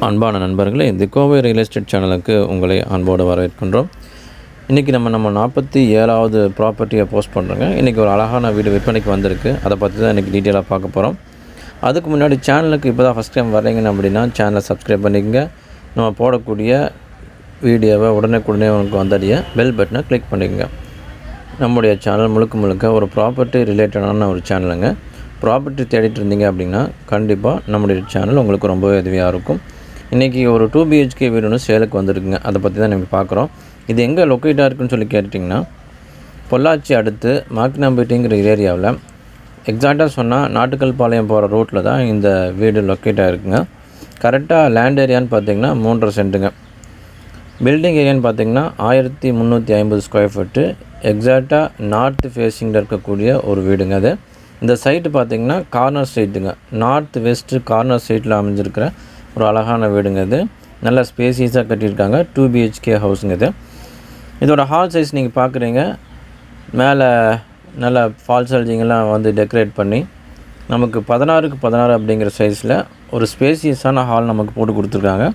அன்பான நண்பர்களே, இந்த கோவை ரியல் எஸ்டேட் சேனலுக்கு உங்களை அன்போடு வரவேற்கின்றோம். இன்றைக்கி நம்ம 47வது ப்ராப்பர்ட்டியை போஸ்ட் பண்ணுறோங்க. இன்றைக்கி ஒரு அழகான வீடு விற்பனைக்கு வந்திருக்கு. அதை பற்றி தான் இன்றைக்கி டீட்டெயிலாக பார்க்க போகிறோம். அதுக்கு முன்னாடி சேனலுக்கு இப்போ தான் ஃபஸ்ட் டைம் வர்றீங்கன்னு அப்படின்னா சேனலை சப்ஸ்கிரைப் பண்ணிக்கங்க. நம்ம போடக்கூடிய வீடியோவை உடனே உங்களுக்கு வந்தடைய பெல் பட்டனை கிளிக் பண்ணிக்கங்க. நம்முடைய சேனல் முழுக்க ஒரு ப்ராப்பர்ட்டி ரிலேட்டடான ஒரு சேனலுங்க. ப்ராப்பர்ட்டி தேடிட்டு இருந்தீங்க அப்படின்னா கண்டிப்பாக நம்முடைய சேனல் உங்களுக்கு ரொம்பவே உதவியாக இருக்கும். இன்றைக்கி ஒரு 2 BHK வீடு ஒன்று சேலுக்கு வந்திருக்குங்க. அதை பற்றி தான் நம்ம பார்க்குறோம். இது எங்கே லொக்கேட்டாக இருக்குன்னு சொல்லி கேட்டிங்கன்னா, பொள்ளாச்சி அடுத்து மாக்கினாம்பேட்டிங்கிற ஏரியாவில் எக்ஸாக்டாக சொன்னால் நாட்டுக்கல் பாளையம் போகிற ரோட்டில் தான் இந்த வீடு லொக்கேட்டாக இருக்குங்க. கரெக்டாக லேண்ட் ஏரியான்னு பார்த்திங்கன்னா 3.5 சென்ட்டுங்க. பில்டிங் ஏரியான்னு பார்த்திங்கன்னா 1350 ஸ்கொயர் ஃபீட்டு. எக்ஸாக்டாக நார்த் ஃபேஸிங்கில் இருக்கக்கூடிய ஒரு வீடுங்க அது. இந்த சைட்டு பார்த்திங்கன்னா கார்னர் சைட்டுங்க. நார்த் வெஸ்ட்டு கார்னர் சைட்டில் அமைஞ்சிருக்கிற ஒரு அழகான வீடுங்க இது. நல்லா ஸ்பேசியஸாக கட்டியிருக்காங்க. 2 BHK ஹவுஸுங்க இது. இதோட ஹால் சைஸ் நீங்கள் பார்க்குறீங்க. மேலே நல்லா ஃபால் சீலிங்லாம் வந்து டெக்கரேட் பண்ணி நமக்கு 16க்கு 16 அப்படிங்கிற சைஸில் ஒரு ஸ்பேசியஸான ஹால் நமக்கு போட்டு கொடுத்துருக்காங்க.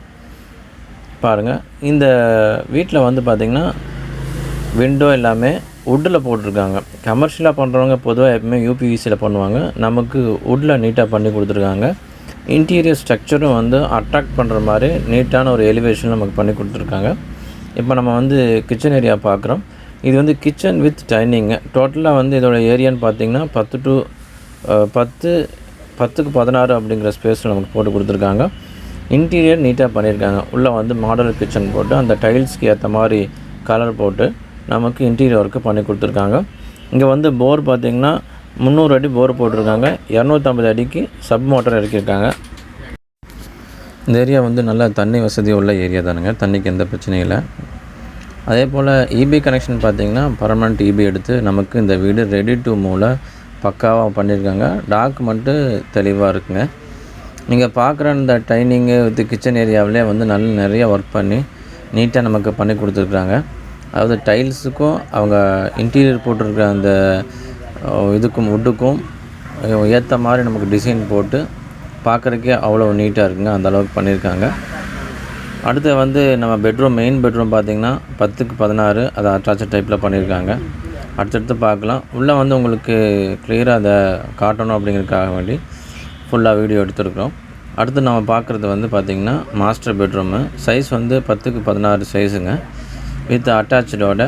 பாருங்கள், இந்த வீட்டில் வந்து பார்த்திங்கன்னா விண்டோ எல்லாமே வுட்டில் போட்டிருக்காங்க. கமர்ஷியலாக பண்ணுறவங்க பொதுவாக எப்பவுமே UPVCயில் பண்ணுவாங்க. நமக்கு வுட்டில் நீட்டாக பண்ணி கொடுத்துருக்காங்க. இன்டீரியர் ஸ்ட்ரக்சரும் வந்து அட்ராக்ட் பண்ணுற மாதிரி நீட்டான ஒரு எலிவேஷன் நமக்கு பண்ணி கொடுத்துருக்காங்க. இப்போ நம்ம வந்து கிச்சன் ஏரியா பார்க்குறோம். இது வந்து கிச்சன் வித் டைனிங்கு. டோட்டலாக வந்து இதோட ஏரியான்னு பார்த்திங்கன்னா 10க்கு 16 அப்படிங்கிற ஸ்பேஸில் நமக்கு போட்டு கொடுத்துருக்காங்க. இன்டீரியர் நீட்டாக பண்ணியிருக்காங்க. உள்ளே வந்து மாடல் கிச்சன் போட்டு அந்த டைல்ஸ்க்கு ஏற்ற மாதிரி கலர் போட்டு நமக்கு இன்டீரியர் ஒர்க்கு பண்ணி கொடுத்துருக்காங்க. இங்கே வந்து போர் பார்த்திங்கன்னா 300 அடி போர் போட்டிருக்காங்க. 250 அடிக்கு சப் மோட்டர் இறக்கியிருக்காங்க. இந்த ஏரியா வந்து நல்லா தண்ணி வசதி உள்ள ஏரியா தானுங்க. தண்ணிக்கு எந்த பிரச்சனையும் இல்லை. அதே போல் EB கனெக்ஷன் பார்த்திங்கன்னா பர்மனெண்ட் EB எடுத்து நமக்கு இந்த வீடு ரெடி டு மூவில் பக்காவாக பண்ணியிருக்காங்க. டாக்குமெண்ட்டு தெளிவாக இருக்குங்க. நீங்கள் பார்க்குற இந்த டைனிங்கு வித் கிச்சன் ஏரியாவிலே வந்து நிறைய ஒர்க் பண்ணி நீட்டாக நமக்கு பண்ணி கொடுத்துருக்குறாங்க. அதாவது டைல்ஸுக்கும் அவங்க இன்டீரியர் போட்டிருக்கிற அந்த இதுக்கும் வுட்டுக்கும் ஏற்ற மாதிரி நமக்கு டிசைன் போட்டு பார்க்குறக்கே அவ்வளோ நீட்டாக இருக்குங்க. அந்த அளவுக்கு பண்ணியிருக்காங்க. அடுத்து வந்து நம்ம மெயின் பெட்ரூம் பார்த்திங்கன்னா 10க்கு 16 அதை அட்டாச் டைப்பில் பண்ணியிருக்காங்க. அடுத்தடுத்து பார்க்கலாம். உள்ளே வந்து உங்களுக்கு கிளியராக அதை காட்டணும் அப்படிங்கிறதுக்காக வேண்டி ஃபுல்லாக வீடியோ எடுத்துருக்குறோம். அடுத்து நம்ம பார்க்குறது வந்து பார்த்திங்கன்னா மாஸ்டர் பெட்ரூமு. சைஸ் வந்து 10க்கு 16 சைஸுங்க. வித் அட்டாச்சோட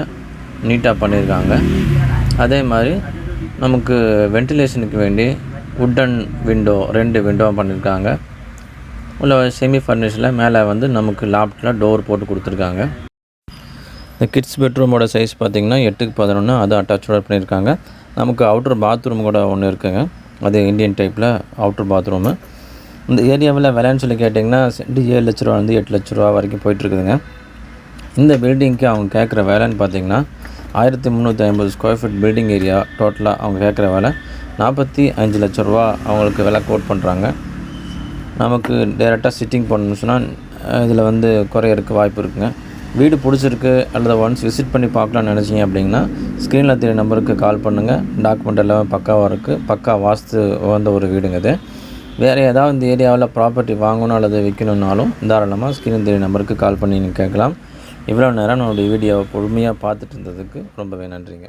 நீட்டாக பண்ணியிருக்காங்க. அதே மாதிரி நமக்கு வென்டிலேஷனுக்கு வேண்டி வுட்டன் விண்டோ 2 விண்டோ பண்ணியிருக்காங்க. உள்ள செமி ஃபர்னிஷில் மேலே வந்து நமக்கு லாப்டில் டோர் போட்டு கொடுத்துருக்காங்க. இந்த கிட்ஸ் பெட்ரூமோட சைஸ் பார்த்திங்கன்னா 8க்கு 11 அது அட்டாச்சோட பண்ணியிருக்காங்க. நமக்கு அவுட்ரு பாத்ரூம் கூட ஒன்று இருக்குங்க. அது இந்தியன் டைப்பில் அவுட்ரு பாத்ரூமு. இந்த ஏரியாவில் விலைன்னு சொல்லி கேட்டிங்கன்னா சென்ட் 7 லட்ச ரூபா வந்து 8 லட்ச ரூபா வரைக்கும் போயிட்டுருக்குதுங்க. இந்த பில்டிங்க்கு அவங்க கேட்குற வேலைன்னு பார்த்திங்கன்னா 1350 ஸ்கொயர் ஃபீட் பில்டிங் ஏரியா. டோட்டலாக அவங்க கேட்குற வேலை 45 லட்ச ரூபா அவங்களுக்கு விலை கோட் பண்ணுறாங்க. நமக்கு டேரெக்டாக சிட்டிங் பண்ணணும்னு சொன்னால் இதில் வந்து குறையறதுக்கு வாய்ப்பு இருக்குங்க. வீடு பிடிச்சிருக்கு அல்லது ஒன்ஸ் விசிட் பண்ணி பார்க்கலான்னு நினச்சிங்க அப்படின்னா ஸ்க்ரீனில் தெரிய நம்பருக்கு கால் பண்ணுங்கள். டாக்குமெண்ட் எல்லாமே பக்காவாக இருக்குது. பக்கா வாஸ்து வந்த ஒரு வீடுங்க இது. வேறு ஏதாவது இந்த ஏரியாவில் ப்ராப்பர்ட்டி வாங்கணும் அல்லது விற்கணுன்னாலும் தாராளமாக ஸ்க்ரீனில் தெரிய நம்பருக்கு கால் பண்ணி நீங்கள் கேட்கலாம். இவ்வளோ நேரம் நம்மளுடைய வீடியோவை பொறுமையாக பார்த்துட்டு இருந்ததுக்கு ரொம்பவே நன்றிங்க.